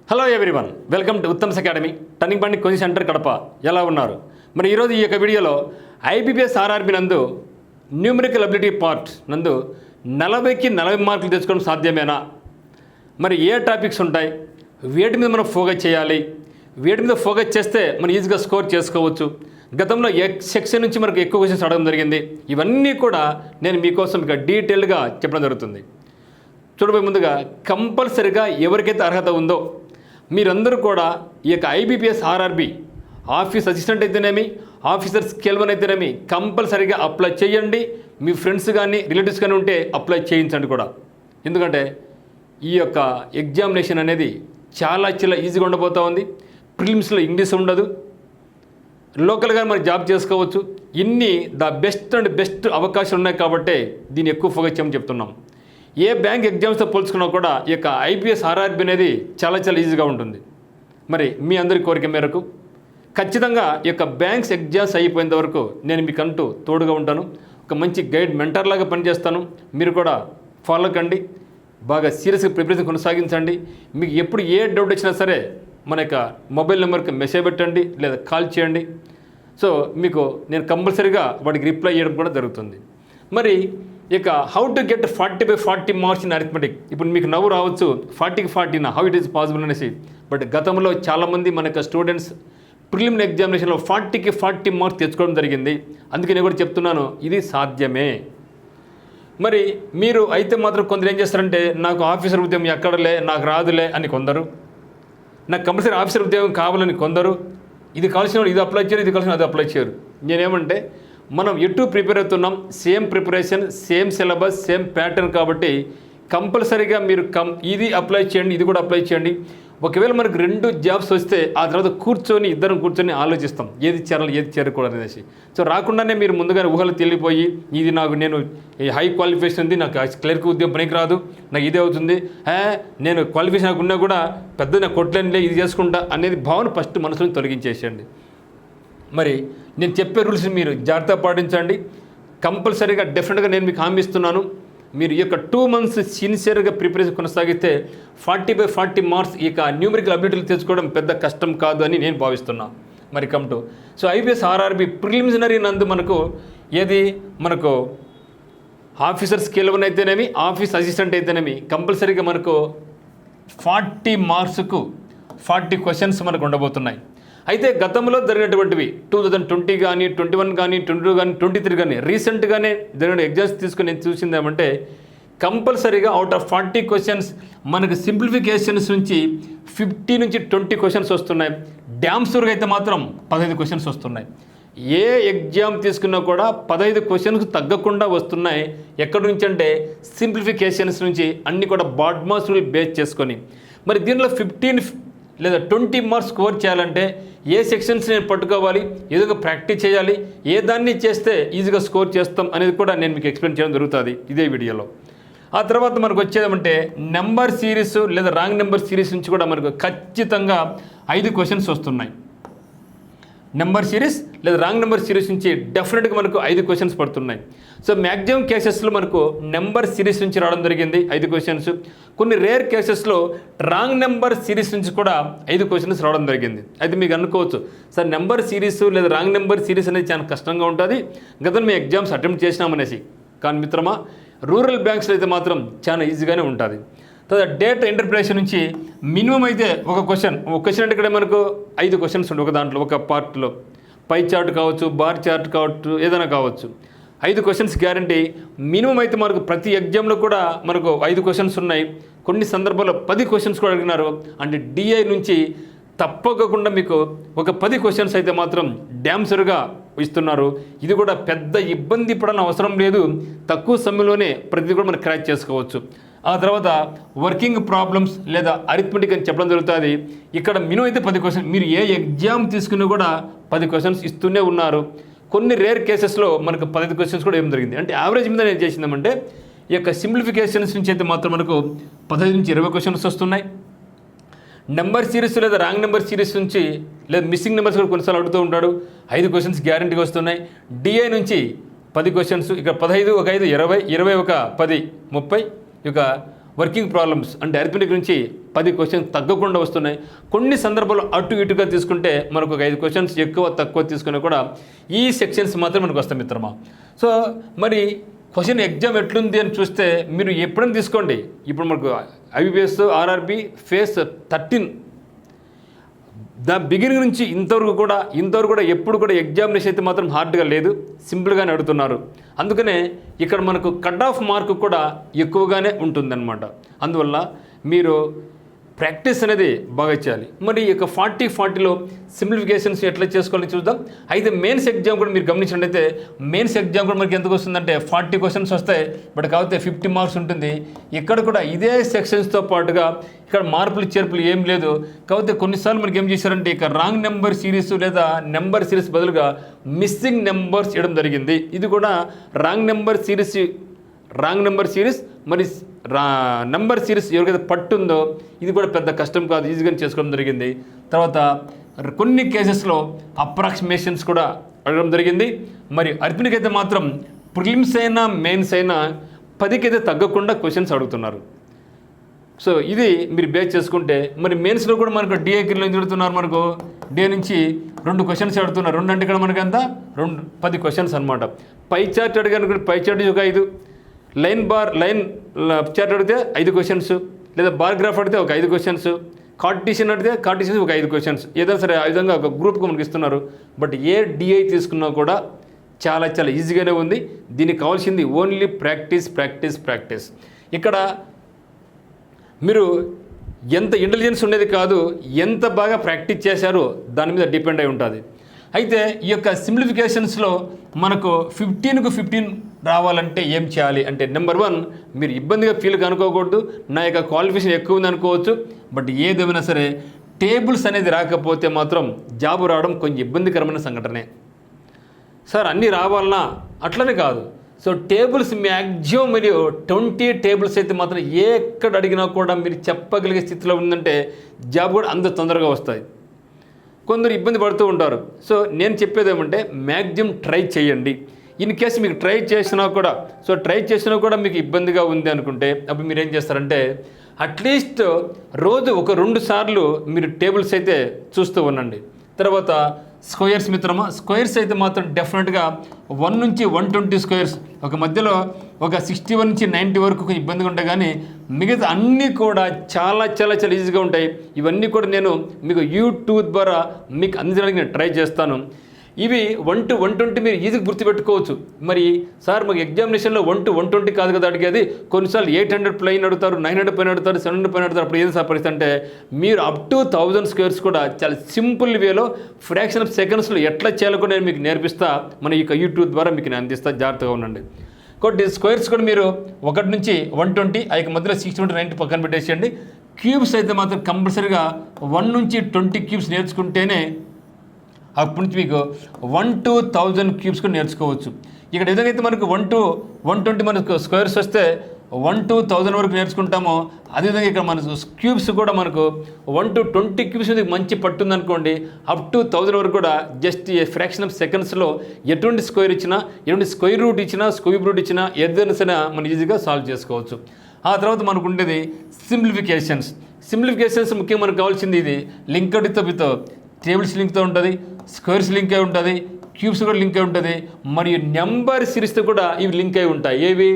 Hello everyone, welcome to Uttam's academy, turning Point coaching centre Kadapa. ఎలా ఉన్నారు? మరి ఈరోజు ఈ యొక్క వీడియోలో ఐబీపీఎస్ ఆర్ఆర్బీ నందు న్యూమరికల్ అబిలిటీ పార్ట్ నందు 40కి 40 మార్కులు తెచ్చుకోవడం సాధ్యమేనా? మరి ఏ టాపిక్స్ ఉంటాయి, వేటి మీద మనం ఫోకస్ చేయాలి, వేటి మీద ఫోకస్ చేస్తే మనం ఈజీగా స్కోర్ చేసుకోవచ్చు, గతంలో సెక్షన్ నుంచి మనకు ఎక్కువ క్వశ్చన్స్ అడగడం జరిగింది. ఇవన్నీ కూడా నేను మీకోసం ఇక డీటెయిల్గా చెప్పడం జరుగుతుంది. చూడబోయే ముందుగా కంపల్సరిగా ఎవరికైతే అర్హత ఉందో మీరందరూ కూడా ఈ యొక్క ఐబీపీఎస్ ఆర్ఆర్బీ ఆఫీస్ అసిస్టెంట్ అయితేనేమి, ఆఫీసర్ స్కేల్ 1 అయితేనేమి కంపల్సరీగా అప్లై చేయండి. మీ ఫ్రెండ్స్ కానీ రిలేటివ్స్ కానీ ఉంటే అప్లై చేయించండి కూడా. ఎందుకంటే ఈ యొక్క ఎగ్జామినేషన్ అనేది చాలా ఈజీగా ఉండబోతూ ఉంది. ప్రిలిమ్స్లో ఇంగ్లీష్ ఉండదు, లోకల్గా మనం జాబ్ చేసుకోవచ్చు. ఇన్ని బెస్ట్ అవకాశాలు ఉన్నాయి కాబట్టి దీన్ని ఎక్కువ ఫోకస్ చేయమని చెప్తున్నాం. ఏ బ్యాంక్ ఎగ్జామ్స్తో పోల్చుకున్నా కూడా ఈ యొక్క ఐపీఎస్ ఆర్ఆర్బీ అనేది చాలా ఈజీగా ఉంటుంది. మరి మీ అందరి కోరిక మేరకు ఖచ్చితంగా ఈ యొక్క బ్యాంక్స్ ఎగ్జామ్స్ అయిపోయేంత వరకు నేను మీకంటూ తోడుగా ఉంటాను. ఒక మంచి గైడ్ మెంటర్ లాగా పనిచేస్తాను. మీరు కూడా ఫాలో కండి, బాగా సీరియస్గా ప్రిపరేషన్ కొనసాగించండి. మీకు ఎప్పుడు ఏ డౌట్ వచ్చినా సరే మన యొక్క మొబైల్ నెంబర్కి మెసేజ్ పెట్టండి లేదా కాల్ చేయండి. సో మీకు నేను కంపల్సరీగా వాటికి రిప్లై చేయడం కూడా జరుగుతుంది. మరి ఇక how to get 40/40 marks in arithmetic. ఇప్పుడు మీకు నవ్వు రావచ్చు, 40కి 40 హౌ ఇట్ ఈస్ పాసిబుల్ అనేసి. బట్ గతంలో చాలామంది మన యొక్క స్టూడెంట్స్ ప్రిలిమినరీ ఎగ్జామినేషన్లో 40కి 40 మార్క్స్ తెచ్చుకోవడం జరిగింది. అందుకే నేను కూడా చెప్తున్నాను, ఇది సాధ్యమే. మరి మీరు అయితే మాత్రం కొందరు ఏం చేస్తారంటే, నాకు ఆఫీసర్ ఉద్యోగం ఎక్కడలే, నాకు రాదులే అని కొందరు, నాకు కంపల్సరీ ఆఫీసర్ ఉద్యోగం కావాలని కొందరు, ఇది కావాల్సిన వాళ్ళు ఇది అప్లై చేయరు, ఇది కావాల్సిన అది అప్లై చేయరు. నేనేమంటే మనం ఎటు ప్రిపేర్ అవుతున్నాం, same preparation, same syllabus, same pattern కాబట్టి కంపల్సరీగా మీరు ఇది అప్లై చేయండి, ఇది కూడా అప్లై చేయండి. ఒకవేళ మనకు 2 జాబ్స్ వస్తే ఆ తర్వాత ఇద్దరం కూర్చొని ఆలోచిస్తాం ఏది చేరాలి ఏది చేరకూడదు అనేసి. సో రాకుండానే మీరు ముందుగానే ఊహలు తెలియపోయి ఇది నేను హై క్వాలిఫికేషన్ ఉంది, నాకు క్లర్క్ ఉద్యోగం పనికి రాదు, నాకు ఇదే అవుతుంది, నేను క్వాలిఫికేషన్ నాకు ఉన్నా కూడా పెద్ద కొట్లేనిలే ఇది చేసుకుంటా అనేది భావన ఫస్ట్ మనసుని తొలగించేసేయండి. మరి నేను చెప్పే రూల్స్ని మీరు జాగ్రత్త పాటించండి. కంపల్సరీగా డెఫినెట్గా నేను మీకు హామీ ఇస్తున్నాను. మీరు ఈ యొక్క 2 months సిన్సియర్గా ప్రిపరేషన్ కొనసాగితే 40/40 మార్క్స్ ఈ యొక్క న్యూమరికల్ అబిలిటీలు తెచ్చుకోవడం పెద్ద కష్టం కాదు అని నేను భావిస్తున్నాను. మరి come to so IPS RRB preliminary నందు మనకు ఆఫీసర్ స్కేల్ 1 అయితేనేమి, ఆఫీస్ అసిస్టెంట్ అయితేనేమి కంపల్సరీగా మనకు 40 మార్క్స్కు 40 క్వశ్చన్స్ మనకు ఉండబోతున్నాయి. అయితే గతంలో జరిగినటువంటివి 2020 కానీ, 21 కానీ, 22 కానీ, 23 కానీ రీసెంట్గానే జరిగిన ఎగ్జామ్స్ తీసుకుని నేను చూసింది ఏమంటే కంపల్సరీగా అవుట్ ఆఫ్ 40 క్వశ్చన్స్ మనకు సింప్లిఫికేషన్స్ నుంచి 50 నుంచి 20 క్వశ్చన్స్ వస్తున్నాయి. డ్యామ్ షూర్గా అయితే మాత్రం 15 క్వశ్చన్స్ వస్తున్నాయి. ఏ ఎగ్జామ్ తీసుకున్నా కూడా 15 క్వశ్చన్స్ తగ్గకుండా వస్తున్నాయి. ఎక్కడి నుంచి అంటే సింప్లిఫికేషన్స్ నుంచి, అన్నీ కూడా బాడ్మాస్ రూల్ బేస్ చేసుకొని. మరి దీనిలో 15 లేదా 20 మార్క్స్ స్కోర్ చేయాలంటే ఏ సెక్షన్స్ నేను పట్టుకోవాలి, ఏదో ప్రాక్టీస్ చేయాలి, ఏ దాన్ని చేస్తే ఈజీగా స్కోర్ చేస్తాం అనేది కూడా నేను మీకు ఎక్స్ప్లెయిన్ చేయడం జరుగుతుంది ఇదే వీడియోలో. ఆ తర్వాత మనకు వచ్చేదేమంటే నెంబర్ సిరీస్ లేదా రాంగ్ నెంబర్ సిరీస్ నుంచి కూడా మనకు ఖచ్చితంగా 5 క్వశ్చన్స్ వస్తున్నాయి. నెంబర్ సిరీస్ లేదా రాంగ్ నెంబర్ సిరీస్ నుంచి డెఫినెట్గా మనకు 5 క్వశ్చన్స్ పడుతున్నాయి. సో మ్యాక్సిమం కేసెస్లో మనకు నెంబర్ సిరీస్ నుంచి రావడం జరిగింది 5 క్వశ్చన్స్. కొన్ని రేర్ కేసెస్లో రాంగ్ నెంబర్ సిరీస్ నుంచి కూడా 5 క్వశ్చన్స్ రావడం జరిగింది. అయితే మీకు అనుకోవచ్చు, సార్ నెంబర్ సిరీస్ లేదా రాంగ్ నెంబర్ సిరీస్ అనేది చాలా కష్టంగా ఉంటుంది, గతంలో మేము ఎగ్జామ్స్ అటెంప్ట్ చేసినామనేసి. కానీ మిత్రమా, రూరల్ బ్యాంక్స్లో అయితే మాత్రం చాలా ఈజీగానే ఉంటుంది. తర్వాత డేటా ఇంటర్ప్రిటేషన్ నుంచి మినిమం అయితే ఒక క్వశ్చన్ అంటే ఇక్కడ మనకు 5 క్వశ్చన్స్ ఉంటాయి ఒక దాంట్లో, ఒక పార్ట్లో. పై చార్ట్ కావచ్చు, బార్ చార్ట్ కావచ్చు, ఏదైనా కావచ్చు. 5 క్వశ్చన్స్ గ్యారంటీ. మినిమం అయితే మనకు ప్రతి ఎగ్జామ్లో కూడా మనకు 5 క్వశ్చన్స్ ఉన్నాయి. కొన్ని సందర్భాల్లో 10 క్వశ్చన్స్ కూడా అడిగినారు. అంటే డిఐ నుంచి తప్పకుండా మీకు ఒక 10 క్వశ్చన్స్ అయితే మాత్రం డ్యామ్సర్గా ఇస్తున్నారు. ఇది కూడా పెద్ద ఇబ్బంది పడని అవసరం లేదు, తక్కువ సమయంలోనే ప్రతిదీ కూడా మనం క్రాక్ చేసుకోవచ్చు. ఆ తర్వాత వర్కింగ్ ప్రాబ్లమ్స్ లేదా అరిథమెటిక్ అని చెప్పడం జరుగుతుంది. ఇక్కడ మినిమం అయితే 10 క్వశ్చన్స్. మీరు ఏ ఎగ్జామ్ తీసుకున్నా కూడా 10 క్వశ్చన్స్ ఇస్తూనే ఉన్నారు. కొన్ని రేర్ కేసెస్లో మనకు 15 క్వశ్చన్స్ కూడా ఏం జరిగింది. అంటే యావరేజ్ మీద నేను చేసిందామంటే ఈ యొక్క సింప్లిఫికేషన్స్ నుంచి అయితే మాత్రం మనకు 15 నుంచి 20 క్వశ్చన్స్ వస్తున్నాయి. నెంబర్ సిరీస్ లేదా రాంగ్ నెంబర్ సిరీస్ నుంచి లేదా మిస్సింగ్ నెంబర్స్ కూడా కొన్నిసార్లు అడుగుతూ ఉంటాడు, 5 క్వశ్చన్స్ గ్యారంటీగా వస్తున్నాయి. డిఐ నుంచి 10 క్వశ్చన్స్, ఇక్కడ 15 ఒక 5 20, 20 ఒక 10 30. ఇక వర్కింగ్ ప్రాబ్లమ్స్ అంటే అరిథమెటిక్ నుంచి 10 క్వశ్చన్స్ తగ్గకుండా వస్తున్నాయి. కొన్ని సందర్భాల్లో అటు ఇటుగా తీసుకుంటే మనకు ఒక 5 క్వశ్చన్స్ ఎక్కువ తక్కువ తీసుకున్నా కూడా ఈ సెక్షన్స్ మాత్రం మనకు వస్తాయి మిత్రమా. సో మరి క్వశ్చన్ ఎగ్జామ్ ఎట్లుంది అని చూస్తే మీరు ఎప్పుడైనా తీసుకోండి. ఇప్పుడు మనకు ఐబీపీఎస్ ఆర్ఆర్బీ ఫేజ్ 13 బిగినింగ్ నుంచి ఇంతవరకు కూడా ఎప్పుడు కూడా ఎగ్జామినేషన్ అయితే మాత్రం హార్డ్గా లేదు, సింపుల్గానే అడుగుతున్నారు. అందుకనే ఇక్కడ మనకు కట్ ఆఫ్ మార్క్ కూడా ఎక్కువగానే ఉంటుందన్నమాట. అందువల్ల మీరు ప్రాక్టీస్ అనేది బాగా చేయాలి. మరి ఈ యొక్క 40-40లో సింప్లిఫికేషన్స్ ఎట్లా చేసుకోవాలని చూద్దాం. అయితే మెయిన్స్ ఎగ్జామ్ కూడా మీరు గమనించినట్లయితే మెయిన్స్ ఎగ్జామ్ కూడా మనకి ఎందుకు వస్తుందంటే 40 క్వశ్చన్స్ వస్తాయి, బట్ కాకపోతే 50 మార్క్స్ ఉంటుంది. ఇక్కడ కూడా ఇదే సెక్షన్స్తో పాటుగా ఇక్కడ మార్పులు చేర్పులు ఏం లేదు. కాకపోతే కొన్నిసార్లు మనకి ఏం చేశారంటే ఇక రాంగ్ నెంబర్ సిరీస్ లేదా నెంబర్ సిరీస్ బదులుగా మిస్సింగ్ నెంబర్స్ ఇవ్వడం జరిగింది. ఇది కూడా రాంగ్ నెంబర్ సిరీస్ మరి నెంబర్ సిరీస్ ఎవరికైతే పట్టుందో ఇది కూడా పెద్ద కష్టం కాదు, ఈజీగానే చేసుకోవడం జరిగింది. తర్వాత కొన్ని కేసెస్లో అప్రాక్సిమేషన్స్ కూడా అడగడం జరిగింది. మరి అర్పిణకి అయితే మాత్రం ప్రిలిమ్స్ అయినా మెయిన్స్ అయినా 10కి అయితే తగ్గకుండా క్వశ్చన్స్ అడుగుతున్నారు. సో ఇది మీరు బేస్ చేసుకుంటే మరి మెయిన్స్లో కూడా మనకు డిఏకిలో తిడుతున్నారు. మనకు డిఏ నుంచి 2 క్వశ్చన్స్ అడుగుతున్నారు. 2 అంటే ఇక్కడ మనకి ఎంత 10 క్వశ్చన్స్ అనమాట. పై చార్ట్ అడిగాను, పై చార్ట్ ఒక 5, లైన్ చార్ట్ అడిగితే 5 క్వశ్చన్స్, లేదా బార్ గ్రాఫ్ అడిగితే ఒక 5 క్వశ్చన్స్, కార్టీషియన్ అడిగితే కార్టీషియన్ ఒక 5 క్వశ్చన్స్. ఏదైనా సరే ఆ విధంగా ఒక గ్రూప్కి మనకి ఇస్తున్నారు. బట్ ఏ డిఐ తీసుకున్నా కూడా చాలా చాలా ఈజీగానే ఉంది. దీనికి కావాల్సింది ఓన్లీ ప్రాక్టీస్. ఇక్కడ మీరు ఎంత ఇంటెలిజెన్స్ ఉండేది కాదు, ఎంత బాగా ప్రాక్టీస్ చేశారో దాని మీద డిపెండ్ అయి ఉంటుంది. అయితే ఈ యొక్క సింప్లిఫికేషన్స్లో మనకు 15కు 15 రావాలంటే ఏం చేయాలి అంటే నెంబర్ 1 మీరు ఇబ్బందిగా ఫీల్ కనుకోకూడదు. నా యొక్క క్వాలిఫికేషన్ ఎక్కువ ఉంది అనుకోవచ్చు, బట్ ఏదేమైనా సరే టేబుల్స్ అనేది రాకపోతే మాత్రం జాబు రావడం కొంచెం ఇబ్బందికరమైన సంఘటనే. సార్ అన్నీ రావాలన్నా అట్లనే కాదు. సో టేబుల్స్ మ్యాక్సిమం మీరు 20 టేబుల్స్ అయితే మాత్రం ఎక్కడ అడిగినా కూడా మీరు చెప్పగలిగే స్థితిలో ఉందంటే జాబ్ కూడా అంత తొందరగా వస్తాయి. కొందరు ఇబ్బంది పడుతూ ఉంటారు. సో నేను చెప్పేది ఏమంటే మ్యాక్సిమం ట్రై చేయండి. ఇన్ కేసు మీకు ట్రై చేసినా కూడా మీకు ఇబ్బందిగా ఉంది అనుకుంటే అప్పుడు మీరు ఏం చేస్తారంటే అట్లీస్ట్ రోజు ఒక 2 సార్లు మీరు టేబుల్స్ అయితే చూస్తూ ఉండండి. తర్వాత స్క్వేర్స్ మిత్రమా, స్క్వేర్స్ అయితే మాత్రం డెఫినెట్గా 1 నుంచి 120 స్క్వేర్స్, ఒక మధ్యలో ఒక 61 నుంచి 90 వరకు కొంచెం ఇబ్బందిగా ఉంటాయి. కానీ మిగతా అన్నీ కూడా చాలా చాలా చాలా ఈజీగా ఉంటాయి. ఇవన్నీ కూడా నేను మీకు యూట్యూబ్ ద్వారా మీకు అందించడానికి నేను ట్రై చేస్తాను. ఇవి 1 to 120 మీరు ఈజీగా గుర్తుపెట్టుకోవచ్చు. మరి సార్ మాకు ఎగ్జామినేషన్లో 1 to 120 కాదు కదా అడిగేది, కొన్నిసార్లు 800 ప్లైన్ అడుగుతారు, 900 పైన అడుగుతారు, 700 పైన అడుగుతారు. అప్పుడు ఏం పరిస్థితి అంటే మీరు అప్ టు 1000 స్క్వేర్స్ కూడా చాలా సింపుల్ వేలో ఫ్రాక్షన్ ఆఫ్ సెకండ్స్లో ఎట్లా చేయాలో కూడా నేను మీకు నేర్పిస్తా. మన ఈ యూట్యూబ్ ద్వారా మీకు నేను అందిస్తా, జాగ్రత్తగా ఉండండి. కాబట్టి స్క్వేర్స్ కూడా మీరు 1 నుంచి 120 ఆ మధ్యలో 60 to 90 పక్కన పెట్టేసేయండి. క్యూబ్స్ అయితే మాత్రం కంపల్సరీగా 1 నుంచి 20 క్యూబ్స్ నేర్చుకుంటేనే అప్పటి నుంచి మీకు 1 to 1000 క్యూబ్స్ కూడా నేర్చుకోవచ్చు. ఇక్కడ ఏదైతే మనకు 1 to 120 మనకు స్క్వేర్స్ వస్తే 1 to 1000 వరకు నేర్చుకుంటామో అదేవిధంగా ఇక్కడ మనకు క్యూబ్స్ కూడా మనకు 1 to 20 క్యూబ్స్ మంచి పట్టుందనుకోండి, అప్ టు 1000 వరకు కూడా జస్ట్ ఏ ఫ్రాక్షన్ ఆఫ్ సెకండ్స్లో ఎటువంటి స్క్వేర్ ఇచ్చినా, ఎటువంటి స్క్వేర్ రూట్ ఇచ్చినా, స్క్వేర్ రూట్ ఇచ్చినా ఏదైనా సరే మనం ఈజీగా సాల్వ్ చేసుకోవచ్చు. ఆ తర్వాత మనకు ఉండేది సింప్లిఫికేషన్స్. ముఖ్యంగా మనకు కావాల్సింది ఇది లింక్డ్ విత్ టేబుల్స్ లింక్తో ఉంటుంది, స్క్వేర్స్ లింక్ అయి ఉంటుంది, క్యూబ్స్ కూడా లింక్ అయి ఉంటుంది, మరియు నెంబర్ సిరీస్తో కూడా ఇవి లింక్ అయి ఉంటాయి. ఏవి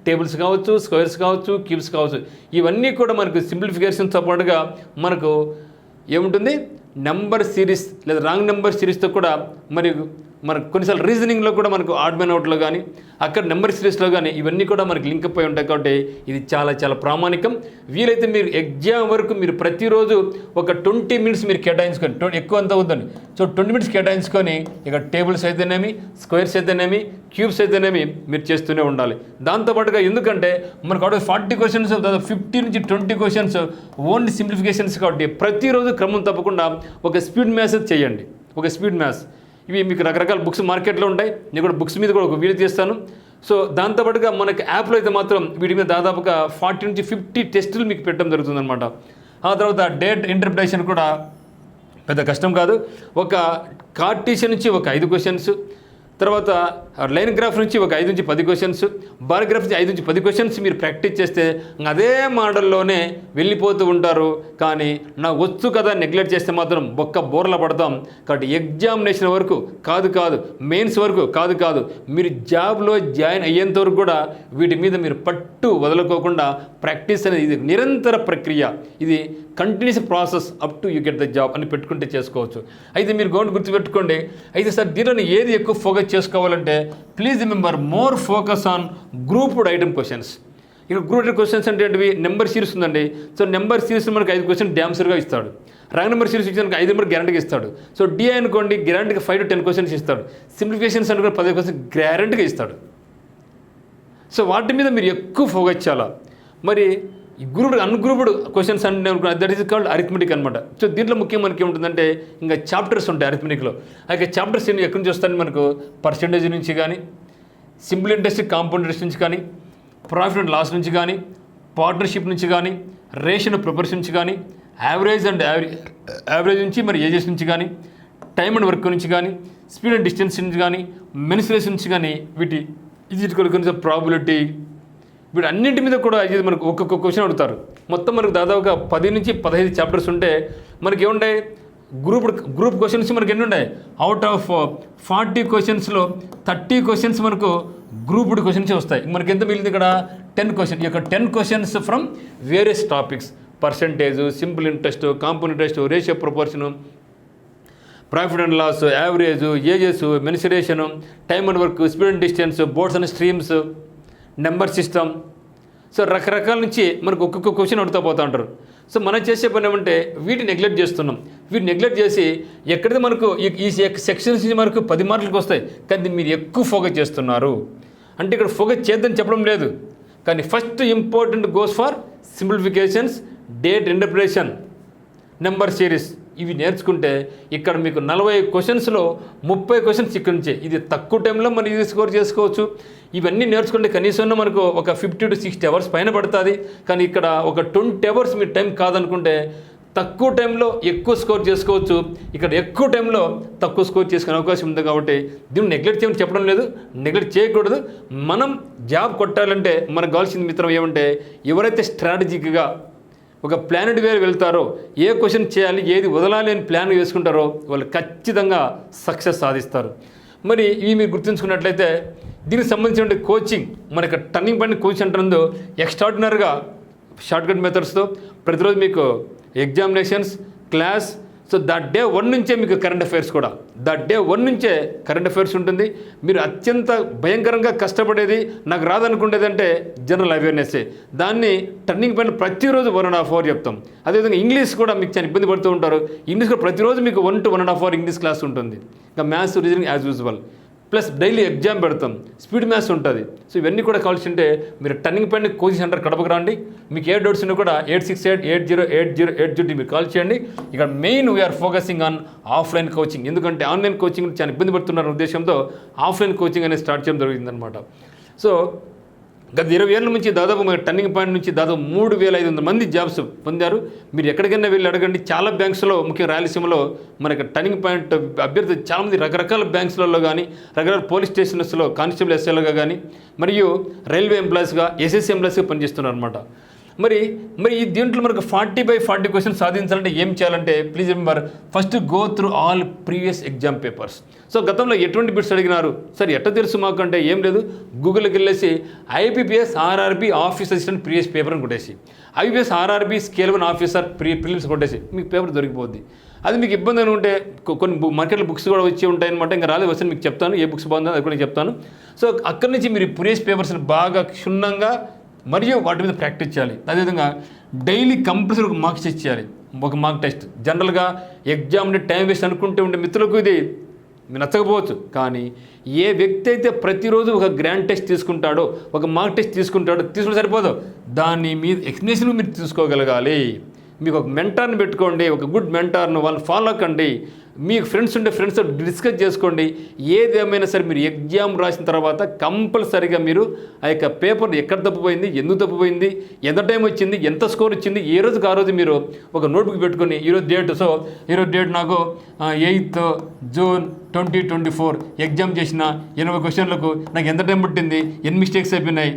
టేబుల్స్ కావచ్చు, స్క్వేర్స్ కావచ్చు, క్యూబ్స్ కావచ్చు. ఇవన్నీ కూడా మనకు సింప్లిఫికేషన్తో పాటుగా మనకు ఏముంటుంది నెంబర్ సిరీస్ లేదా రాంగ్ నెంబర్ సిరీస్తో కూడా మనకు కొన్నిసార్లు రీజనింగ్లో కూడా మనకు ఆడ్ మ్యాన్ అవుట్లో కానీ అక్కడ నెంబర్ సిరీస్లో కానీ ఇవన్నీ కూడా మనకు లింక్ అయి ఉంటాయి. కాబట్టి ఇది చాలా చాలా ప్రామాణికం. వీలైతే మీరు ఎగ్జామ్ వరకు మీరు ప్రతిరోజు ఒక 20 minutes మీరు కేటాయించుకొని, ఎక్కువ అంతా అవుతుంది, సో 20 minutes కేటాయించుకొని ఇక టేబుల్స్ అయితేనేమి, స్క్వేర్స్ అయితేనేమి, క్యూబ్స్ అయితేనేమి మీరు చేస్తూనే ఉండాలి. దాంతోపాటుగా ఎందుకంటే మనకు 40 క్వశ్చన్స్, 50 నుంచి 20 క్వశ్చన్స్ ఓన్లీ సింప్లిఫికేషన్స్. కాబట్టి ప్రతిరోజు క్రమం తప్పకుండా ఒక స్పీడ్ మ్యాథ్స్ చేయండి, ఒక స్పీడ్ మ్యాథ్స్. ఇవి మీకు రకరకాల బుక్స్ మార్కెట్లో ఉంటాయి, నేను కూడా బుక్స్ మీద కూడా ఒక వీడియో చేస్తాను. సో దాంతోపాటుగా మనకి యాప్లో అయితే మాత్రం వీటి మీద దాదాపుగా 40 నుంచి 50 టెస్టులు మీకు పెట్టడం జరుగుతుందన్నమాట. ఆ తర్వాత డేట్ ఇంటర్ప్రిటేషన్ కూడా పెద్ద కష్టం కాదు. ఒక కార్టీషియన్ నుంచి ఒక 5 క్వశ్చన్స్, తర్వాత లైన్ గ్రాఫ్ నుంచి ఒక 5 నుంచి 10 క్వశ్చన్స్, బార్ గ్రాఫ్ నుంచి 5 నుంచి 10 క్వశ్చన్స్ మీరు ప్రాక్టీస్ చేస్తే అదే మోడల్లోనే వెళ్ళిపోతూ ఉంటారు. కానీ నా వచ్చు కదా నెగ్లెక్ట్ చేస్తే మాత్రం బోర్ల పడతాం. కాబట్టి ఎగ్జామినేషన్ వరకు కాదు, మెయిన్స్ వరకు కాదు, మీరు జాబ్లో జాయిన్ అయ్యేంత వరకు కూడా వీటి మీద మీరు పట్టు వదులుకోకుండా ప్రాక్టీస్ అనేది ఇది నిరంతర ప్రక్రియ, ఇది continuous process up to you get the job అని పెట్టుకుంటే చేసుకోవచ్చు. అయితే మీరు గుర్తుపెట్టుకోండి. అయితే సార్ దీనిలో ఏది ఎక్కువ ఫోకస్ చేసుకోవాలంటే please remember more focus on grouped item questions. ఇక గ్రూప్డ్ క్వశ్చన్స్ అంటే ఏంటివి? నెంబర్ సిరీస్ ఉందండి. సో నెంబర్ సిరీస్ మనకు 5 క్వశ్చన్ డ్యామ్సర్గా ఇస్తాడు. ర్యాంక్ నెంబర్ సిరీస్ ఇచ్చిన 5 నెంబర్ గ్యారంటీగా ఇస్తాడు. సో డిఐ అనుకోండి గ్యారంటీగా 5 to 10 క్వశ్చన్స్ ఇస్తాడు. సింప్లిఫికేషన్స్ అనుకోండి 10 క్వశ్చన్స్ గ్యారంటీగా ఇస్తాడు. సో వాటి మీద మీరు ఎక్కువ ఫోకస్ చేయాలా. మరి ఈ గ్రూప్డ్ అన్గ్రూప్డ్ క్వశ్చన్స్ అంటే దట్ ఈస్ కాల్డ్ అరిథమెటిక్ అనమాట. సో దీంట్లో ముఖ్యం మనకి ఏముంటుందంటే ఇంకా చాప్టర్స్ ఉంటాయి అరిథమెటిక్లో. అయితే చాప్టర్స్ ఎక్కడి నుంచి వస్తాయి మనకు? పర్సెంటేజ్ నుంచి కానీ, సింపుల్ ఇంట్రెస్ట్ కాంపౌండ్ ఇంట్రెస్ట్ నుంచి కానీ, ప్రాఫిట్ అండ్ లాస్ నుంచి కానీ, పార్ట్నర్షిప్ నుంచి కానీ, రేషన్ ప్రొపర్షన్ నుంచి కానీ, యావరేజ్ నుంచి మరి ఏజెస్ నుంచి కానీ, టైమ్ అండ్ వర్క్ నుంచి కానీ, స్పీడ్ అండ్ డిస్టెన్స్ నుంచి కానీ, మెన్సురేషన్ నుంచి కానీ, వీటి ఇది ప్రాబిలిటీ వీటి అన్నింటి మీద కూడా ఇది మనకు ఒక్కొక్క క్వశ్చన్ అడుగుతారు. మొత్తం మనకు దాదాపుగా 10 నుంచి 15 చాప్టర్స్ ఉంటే మనకి ఏముంటాయి? గ్రూప్ క్వశ్చన్స్ మనకి ఎన్ని ఉన్నాయి? అవుట్ ఆఫ్ 40 క్వశ్చన్స్లో 30 క్వశ్చన్స్ మనకు గ్రూప్డ్ క్వశ్చన్స్ వస్తాయి. మనకి ఎంత మిగిలింది ఇక్కడ? 10 క్వశ్చన్. ఈ యొక్క 10 questions from various topics, percentage, simple interest, compound interest, ratio proportion, profit and loss, average, ages, mensuration, time and work, speed and distance, boats and streams, number system. So రకరకాల నుంచి మనకు ఒక్కొక్క క్వశ్చన్ అడుగుతూ పోతూ ఉంటారు. So మనం చేసే పని ఏమంటే వీటిని నెగ్లెక్ట్ చేస్తున్నాం. వీటిని నెగ్లెక్ట్ చేసి ఎక్కడైతే మనకు ఈ సెక్షన్స్ నుంచి మనకు 10 మార్కులకు వస్తాయి, కానీ మీరు ఎక్కువ ఫోకస్ చేస్తున్నారు. అంటే ఇక్కడ ఫోకస్ చేద్దని చెప్పడం లేదు, కానీ first important goes for simplifications, date interpretation, number series. ఇవి నేర్చుకుంటే ఇక్కడ మీకు 40 క్వశ్చన్స్లో 30 క్వశ్చన్స్ ఇక్కడ నుంచే. ఇది తక్కువ టైంలో మనం ఇది స్కోర్ చేసుకోవచ్చు. ఇవన్నీ నేర్చుకుంటే కనీసం మనకు ఒక 50 to 60 అవర్స్ పైన పడుతుంది. కానీ ఇక్కడ ఒక 20 అవర్స్ మీ టైం కాదనుకుంటే తక్కువ టైంలో ఎక్కువ స్కోర్ చేసుకోవచ్చు. ఇక్కడ ఎక్కువ టైంలో తక్కువ స్కోర్ చేసుకునే అవకాశం ఉంది. కాబట్టి దీన్ని నెగ్లెక్ట్ చేయమని చెప్పడం లేదు, నెగ్లెక్ట్ చేయకూడదు. మనం జాబ్ కొట్టాలంటే మనకు కావాల్సిన మిత్రం ఏమంటే ఎవరైతే స్ట్రాటజిక్గా ఒక ప్లానెడ్ వేర్ వెళ్తారో, ఏ క్వశ్చన్ చేయాలి ఏది వదలాలి అని ప్లాన్ వేసుకుంటారో వాళ్ళు ఖచ్చితంగా సక్సెస్ సాధిస్తారు. మరి ఇవి మీరు గుర్తుంచుకున్నట్లయితే దీనికి సంబంధించిన కోచింగ్ మనకి టర్నింగ్ పాయింట్ కోచింగ్ అంటున్నదో ఎక్స్ట్రాడినరీగా షార్ట్కట్ మెథడ్స్తో ప్రతిరోజు మీకు examinations class. So that day 1 నుంచే మీకు కరెంట్ అఫైర్స్ కూడా నుంచే కరెంట్ అఫైర్స్ ఉంటుంది. మీరు అత్యంత భయంకరంగా కష్టపడేది నాకు రాదనుకునేది అంటే జనరల్ అవేర్నెస్సే. దాన్ని టర్నింగ్ పాయింట్ ప్రతిరోజు 1.5 hour చెప్తాం. అదేవిధంగా ఇంగ్లీష్ కూడా మీకు చాలా ఇబ్బంది పడుతూ ఉంటారు. ఇంగ్లీష్ కూడా ప్రతిరోజు మీకు 1 to 1.5 hour ఇంగ్లీష్ క్లాస్ ఉంటుంది. ఇంకా maths, reasoning as usual, plus daily exam పెడతాం, స్పీడ్ మ్యాథ్స్ ఉంటుంది. సో ఇవన్నీ కూడా కావాల్సి ఉంటే మీరు టర్నింగ్ పాయింట్ కోచింగ్ సెంటర్ కడపకు రండి. మీకు ఏ డౌట్స్ ఉన్నా కూడా 8688080808 మీరు కాల్ చేయండి. ఇక్కడ main we're focusing on offline coaching. ఎందుకంటే ఆన్లైన్ కోచింగ్ చాలా ఇబ్బంది పడుతున్న ఉద్దేశంతో ఆఫ్లైన్ కోచింగ్ అనేది స్టార్ట్ చేయడం జరిగిందనమాట. సో గత 20 ఏళ్ళ నుంచి దాదాపు మన టర్నింగ్ పాయింట్ నుంచి దాదాపు 3500 మంది జాబ్స్ పొందారు. మీరు ఎక్కడికైనా వెళ్ళి అడగండి. చాలా బ్యాంక్స్లో, ముఖ్యంగా రాయలసీమలో మనకి టర్నింగ్ పాయింట్ అభ్యర్థి చాలామంది రకరకాల బ్యాంక్స్లలో కానీ, రకరకాల పోలీస్ స్టేషన్స్లో కానిస్టేబుల్ ఎస్ఐలుగా కానీ, మరియు రైల్వే ఎంప్లాయీస్గా, ఎస్ఎస్సీ ఎంప్లాయీస్గా పనిచేస్తున్నారు అనమాట. మరి దీంట్లో మనకు 40/40 క్వశ్చన్స్ సాధించాలంటే ఏం చేయాలంటే please remember first go through all previous exam papers. So గతంలో ఎటువంటి బిట్స్ అడిగినారు సార్ ఎట్ట తెలుసు మాకు అంటే ఏం లేదు, గూగుల్కి వెళ్ళేసి IPPS RRB office assistant previous paper అని కొట్టేసి, IPPS RRB scale 1 officer prelims కొట్టేసి మీకు పేపర్ దొరికిపోద్ది. అది మీకు ఇబ్బంది అని ఉంటే కొన్ని మార్కెట్లో బుక్స్ కూడా వచ్చి ఉంటాయన్నమాట. ఇంకా రాలేదు వస్తే మీకు చెప్తాను ఏ బుక్స్ బాగుందో అది కూడా చెప్తాను. సో అక్కడి నుంచి మీరు ప్రీవియస్ పేపర్స్ని బాగా క్షుణ్ణంగా మరియు వాటి మీద ప్రాక్టీస్ చేయాలి. అదేవిధంగా డైలీ కంపల్సరీ ఒక మార్క్స్ టెస్ట్ చేయాలి, ఒక మార్క్ టెస్ట్. జనరల్గా ఎగ్జామ్ని టైం వేస్ట్ అనుకుంటే ఉండే మిత్రులకు ఇది మీరు నచ్చకపోవచ్చు, కానీ ఏ వ్యక్తి అయితే ప్రతిరోజు ఒక గ్రాండ్ టెస్ట్ తీసుకుంటాడో, ఒక మార్క్ టెస్ట్ తీసుకుంటే సరిపోదు, దాన్ని మీ ఎక్స్ప్లెనేషన్ మీరు తీసుకోగలగాలి. మీకు ఒక మెంటార్ని పెట్టుకోండి, ఒక గుడ్ మెంటార్ను వాళ్ళని ఫాలో కండి. మీ ఫ్రెండ్స్ ఉంటే ఫ్రెండ్స్తో డిస్కస్ చేసుకోండి. ఏదేమైనా సరే మీరు ఎగ్జామ్ రాసిన తర్వాత కంపల్సరీగా మీరు ఆ యొక్క పేపర్ ఎక్కడ తప్పిపోయింది, ఎందుకు తప్పిపోయింది, ఎంత టైం వచ్చింది, ఎంత స్కోర్ వచ్చింది, ఏ రోజుకి ఆ రోజు మీరు ఒక నోట్బుక్ పెట్టుకొని ఈరోజు డేట్, సో ఈరోజు డేట్ నాకు 8th June 2024 ఎగ్జామ్ చేసిన 80 క్వశ్చన్లకు నాకు ఎంత టైం పట్టింది, ఎన్ని మిస్టేక్స్ అయిపోయినాయి,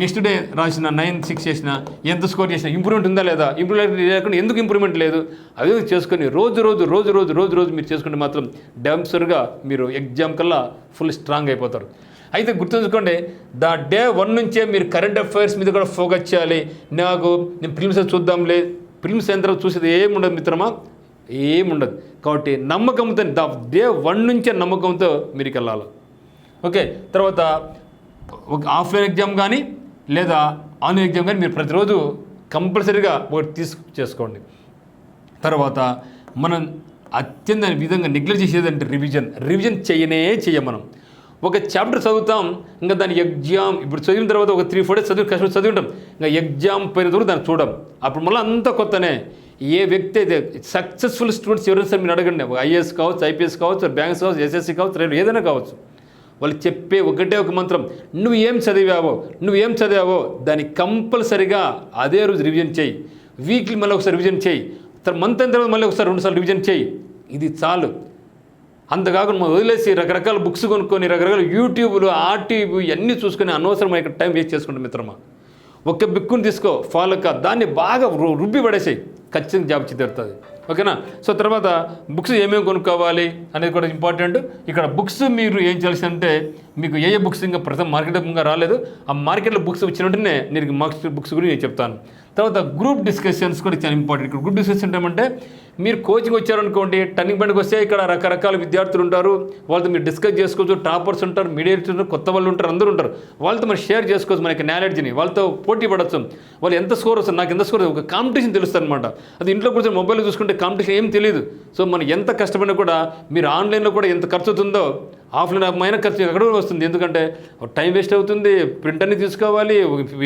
నెక్స్ట్ డే రాసిన 9-6 చేసిన ఎంత స్కోర్ చేసిన, ఇంప్రూవ్మెంట్ ఉందా లేదా, ఇంప్రూవ్మెంట్ లేకుండా ఎందుకు ఇంప్రూవ్మెంట్ లేదు, అవి చేసుకొని రోజు మీరు చేసుకుంటే మాత్రం డ్యామ్సర్గా మీరు ఎగ్జామ్ కల్లా ఫుల్ స్ట్రాంగ్ అయిపోతారు. అయితే గుర్తుంచుకోండి, డే 1 నుంచే మీరు కరెంట్ అఫైర్స్ మీద కూడా ఫోకస్ చేయాలి. నేను ఫిల్మ్స్ చూద్దాంలే, ఫిల్మ్స్ అయిన తర్వాత చూసేది ఏముండదు మిత్రమా, ఏముండదు. కాబట్టి నమ్మకంతో డే 1 నుంచే నమ్మకంతో మీరు వెళ్ళాలి. ఓకే, తర్వాత ఒక ఆఫ్లైన్ ఎగ్జామ్ కానీ లేదా ఆన్లైన్ ఎగ్జామ్ కానీ మీరు ప్రతిరోజు కంపల్సరీగా ఒకటి చేసుకోండి. తర్వాత మనం అత్యంత విధంగా నెగ్లెక్ట్ చేసేదంటే రివిజన్ చేయం. మనం ఒక చాప్టర్ చదువుతాం, ఇంకా దాని ఎగ్జామ్ ఇప్పుడు చదివిన తర్వాత ఒక 3-4 days చదివి ఉంటాం, ఇంకా ఎగ్జామ్ పోయిన తర్వాత దాన్ని చూడం, అప్పుడు మళ్ళీ అంతా కొత్తనే. ఏ వ్యక్తి అయితే సక్సెస్ఫుల్ స్టూడెంట్స్ ఎవరైనా సరే మీరు అడగండి, ఐఏఎస్ కావచ్చు, ఐపీఎస్ కావచ్చు, బ్యాంక్స్ కావచ్చు, ఎస్ఎస్సి కావచ్చు, రైల్వే ఏదైనా కావచ్చు, వాళ్ళు చెప్పే ఒకటే ఒక మంత్రం, నువ్వు ఏం చదివావో దాన్ని కంపల్సరిగా అదే రోజు రివిజన్ చేయి. వీక్లీ మళ్ళీ ఒకసారి రివిజన్ చేయి, మంత్ అయిన తర్వాత మళ్ళీ ఒకసారి 2 సార్లు రివిజన్ చేయి. ఇది చాలు. అంతకాకుండా మనం వదిలేసి రకరకాల బుక్స్ కొనుక్కొని రకరకాల యూట్యూబ్లు ఆర్టీవీ ఇవన్నీ చూసుకొని అనవసరమైన ఇక్కడ టైం వేస్ట్ చేసుకుంటాం మిత్రమా. ఒక బుక్కుని తీసుకో, ఫాలో కా, దాన్ని బాగా రుబ్బి పడేసాయి, ఖచ్చితంగా జాబ్ దొరుకుతుంది. ఓకేనా. సో తర్వాత బుక్స్ ఏమేమి కొనుక్కోవాలి అనేది కూడా ఇంపార్టెంట్. ఇక్కడ బుక్స్ మీరు ఏం చేయాల్సి అంటే, మీకు ఏ బుక్స్ ఇంకా ప్రస్తుతం మార్కెట్లో ఇంకా రాలేదు, ఆ మార్కెట్లో బుక్స్ వచ్చిన వెంటనే నేను బుక్స్ గురించి నేను చెప్తాను. తర్వాత గ్రూప్ డిస్కషన్స్ కూడా చాలా ఇంపార్టెంట్. ఇక్కడ గ్రూప్ డిస్కషన్ ఏమంటే, మీరు కోచింగ్ వచ్చారనుకోండి, టర్నింగ్ పాయింట్కి వస్తే ఇక్కడ రకరకాల విద్యార్థులు ఉంటారు, వాళ్ళతో మీరు డిస్కస్ చేసుకోవచ్చు. టాపర్స్ ఉంటారు, మీడియేటర్స్ ఉంటారు, కొత్త వాళ్ళు ఉంటారు, అందరూ ఉంటారు. వాళ్ళతో మనం షేర్ చేసుకోవచ్చు మన యొక్క నాలెడ్జ్ని, వాళ్ళతో పోటీ పడవచ్చు. వాళ్ళు ఎంత స్కోర్ వస్తుంది, నాకు ఎంత స్కోర్, ఒక కాంపిటీషన్ తెలుస్తుంది అనమాట. అది ఇంట్లో కూర్చొని మొబైల్ చూసుకుంటే కాంపిటీషన్ ఏం తెలియదు. సో మనం ఎంత కష్టపడినా కూడా మీరు ఆన్లైన్లో కూడా ఎంత ఖర్చు అవుతుందో ఆఫ్లైన్ అయినా ఖర్చు ఎక్కడ వస్తుంది. ఎందుకంటే టైం వేస్ట్ అవుతుంది, ప్రింటర్ని తీసుకోవాలి,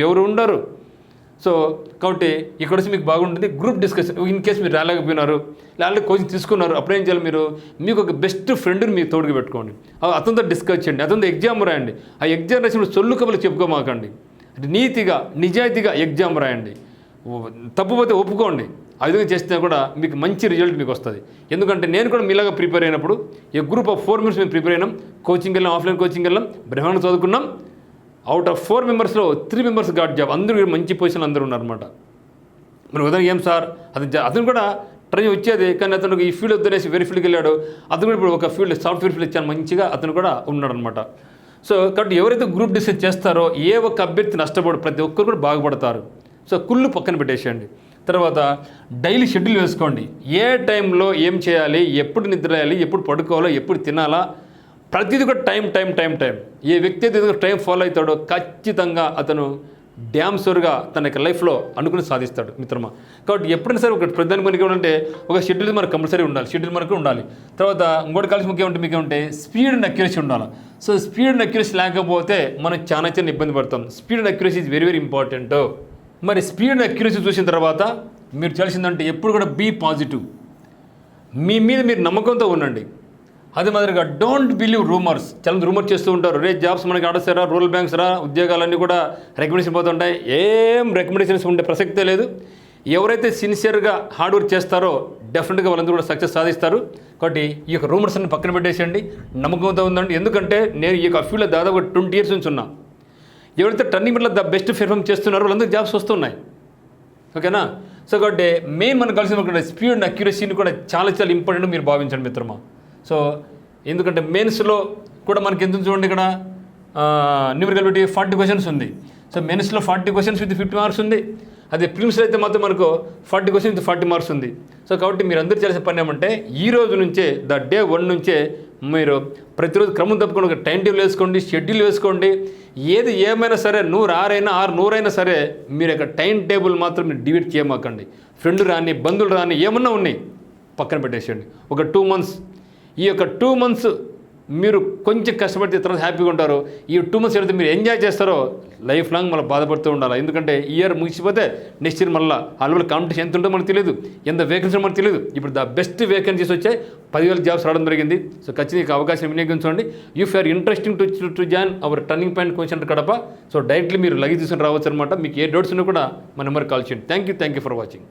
ఎవరు ఉండరు. సో కాబట్టి ఇక్కడ వచ్చి మీకు బాగుంటుంది గ్రూప్ డిస్కషన్. ఇన్ కేసు మీరు రాలేకపోయినారు, లేకపోతే కోచింగ్ తీసుకున్నారు, అప్పుడు ఏం చేయాలి, మీకు ఒక బెస్ట్ ఫ్రెండ్ని మీరు తోడుగా పెట్టుకోండి, అతనితో డిస్కస్ చేయండి, అతనితో ఎగ్జామ్ రాయండి. ఆ ఎగ్జామ్ రాసినప్పుడు సొల్లు కబులు చెప్పుకోమాకండి, నీతిగా నిజాయితీగా ఎగ్జామ్ రాయండి. తప్పుపోతే ఒప్పుకోండి. ఆ విధంగా చేస్తే కూడా మీకు మంచి రిజల్ట్ మీకు వస్తుంది. ఎందుకంటే నేను కూడా మీలాగా ప్రిపేర్ అయినప్పుడు ఈ గ్రూప్ ఆఫ్ 4 members మేము ప్రిపేర్ అయినాం. కోచింగ్ వెళ్ళాం, ఆఫ్లైన్ కోచింగ్ వెళ్ళాం, బ్రహ్మాండం చదువుకున్నాం. Out of 4 members 3 members got job. అందరూ మంచి పొజిషన్ అందరూ ఉన్నారన్నమాట. మరి ఉదయం ఏం సార్, అతను కూడా ట్రై వచ్చేది, కానీ అతను ఈ ఫీల్డ్ వద్దనేసి వేరే ఫీల్డ్కి వెళ్ళాడు. అతను కూడా ఇప్పుడు ఒక ఫీల్డ్ సాఫ్ట్వేర్ ఫీల్డ్ ఇచ్చాను, మంచిగా అతను కూడా ఉన్నాడు అనమాట. సో కాబట్టి ఎవరైతే గ్రూప్ డిస్కస్ చేస్తారో ఏ ఒక్క అభ్యర్థి నష్టపడు, ప్రతి ఒక్కరు కూడా బాగుపడతారు. సో కుళ్ళు పక్కన పెట్టేసేయండి. తర్వాత డైలీ షెడ్యూల్ వేసుకోండి. ఏ టైంలో ఏం చేయాలి, ఎప్పుడు నిద్ర వేయాలి, ఎప్పుడు పడుకోవాలో, ఎప్పుడు తినాలా, ప్రతిదీ కూడా టైం. ఏ వ్యక్తి అయితే టైం ఫాలో అవుతాడో ఖచ్చితంగా అతను డ్యామ్సోర్గా తన యొక్క లైఫ్లో అనుకుని సాధిస్తాడు మిత్రమా. కాబట్టి ఎప్పుడైనా సరే ఒక ప్రధాన మనకి ఏమంటే ఒక షెడ్యూల్ మనకు కంపల్సరీ ఉండాలి. తర్వాత ఇంకోటి కలిసి ముఖ్యం ఉంటే మీకు ఏమంటే స్పీడ్ అండ్ అక్యురసీ ఉండాలి. సో స్పీడ్ అండ్ అక్యురసీ లేకపోతే మనం చాలా ఇబ్బంది పడతాం. Speed and accuracy is very very important. మరి స్పీడ్ అండ్ అక్యురసీ చూసిన తర్వాత మీరు చేయాల్సిందంటే ఎప్పుడు కూడా బీ పాజిటివ్, మీ మీద మీరు నమ్మకంతో ఉండండి. అదే మాదిరిగా డోంట్ బిలీవ్ రూమర్స్. చాలా రూమర్ చేస్తూ ఉంటారు, రే జాబ్స్ మనకి ఆడస్తారా, రూరల్ బ్యాంక్స్ రా, ఉద్యోగాలన్నీ కూడా రికమెండేషన్ పోతుంటాయి. ఏం రికమెండేషన్స్ ఉండే ప్రసక్తే లేదు. ఎవరైతే సిన్సియర్గా హార్డ్ వర్క్ చేస్తారో డెఫినెట్గా వాళ్ళందరూ కూడా సక్సెస్ సాధిస్తారు. కాబట్టి ఈ యొక్క రూమర్స్ అన్ని పక్కన పెట్టేసేయండి, నమ్మకంతో ఉందండి. ఎందుకంటే నేను ఈ యొక్క ఫీల్డ్లో దాదాపు 20 years నుంచి ఉన్నా. ఎవరైతే టర్నింగ్ పాయింట్లో బెస్ట్ పెర్ఫార్మ్ చేస్తున్నారో వాళ్ళందరూ జాబ్స్ వస్తున్నాయి. ఓకేనా. సో కాబట్టి మెయిన్ మనకు కలిసిన స్పీడ్ అండ్ అక్యురసీని కూడా చాలా ఇంపార్టెంట్ మీరు భావించండి మిత్రమా. సో ఎందుకంటే మెయిన్స్లో కూడా మనకి ఎంత చూడండి, ఇక్కడ న్యూమరికల్ అబిలిటీ 40 questions ఉంది. సో మెయిన్స్లో 40 questions విత్ 50 marks ఉంది. అదే ప్రిలిమ్స్లో అయితే మాత్రం మనకు 40 questions విత్ 40 marks ఉంది. సో కాబట్టి మీరు అందరూ చేయాల్సిన పని ఏమంటే ఈ రోజు నుంచే డే 1 నుంచే మీరు ప్రతిరోజు క్రమం తప్పకుండా ఒక టైం టేబుల్ వేసుకోండి, షెడ్యూల్ వేసుకోండి. ఏది ఏమైనా సరే 100 అయినా 100 అయినా సరే మీరు యొక్క టైం టేబుల్ మాత్రం మీరు డివైడ్ చేయమాకండి. ఫ్రెండ్ రాని, బంధువులు రాని, ఏమన్నా ఉన్నాయి పక్కన పెట్టేసేయండి. ఒక 2 months, ఈ యొక్క 2 months మీరు కొంచెం కష్టపడితే తర్వాత హ్యాపీగా ఉంటారు. ఈ 2 months ఏదైతే మీరు ఎంజాయ్ చేస్తారో లైఫ్ లాంగ్ మళ్ళీ బాధపడుతూ ఉండాలి. ఎందుకంటే ఇయర్ ముగిసిపోతే నెక్స్ట్ ఇయర్ మళ్ళీ ఆల్రెడీ కాంపిటీషన్ ఎంత ఉంటుందో మనకు తెలియదు, ఎంత వేకెన్సీ మనకు తెలియదు. ఇప్పుడు ద బెస్ట్ వేకెన్సీస్ వచ్చాయి, 10,000 జాబ్స్ రావడం జరిగింది. సో ఖచ్చితంగా అవకాశం వినియోగించండి. If you're interesting to join our Turning Point coaching centre Kadapa, so directly మీరు లగేజ్ తీసుకుని రావచ్చు అనమాట. మీకు ఏ డౌట్స్ ఉన్నా కూడా మన నెంబర్కి కాల్ చేయండి. Thank you for watching.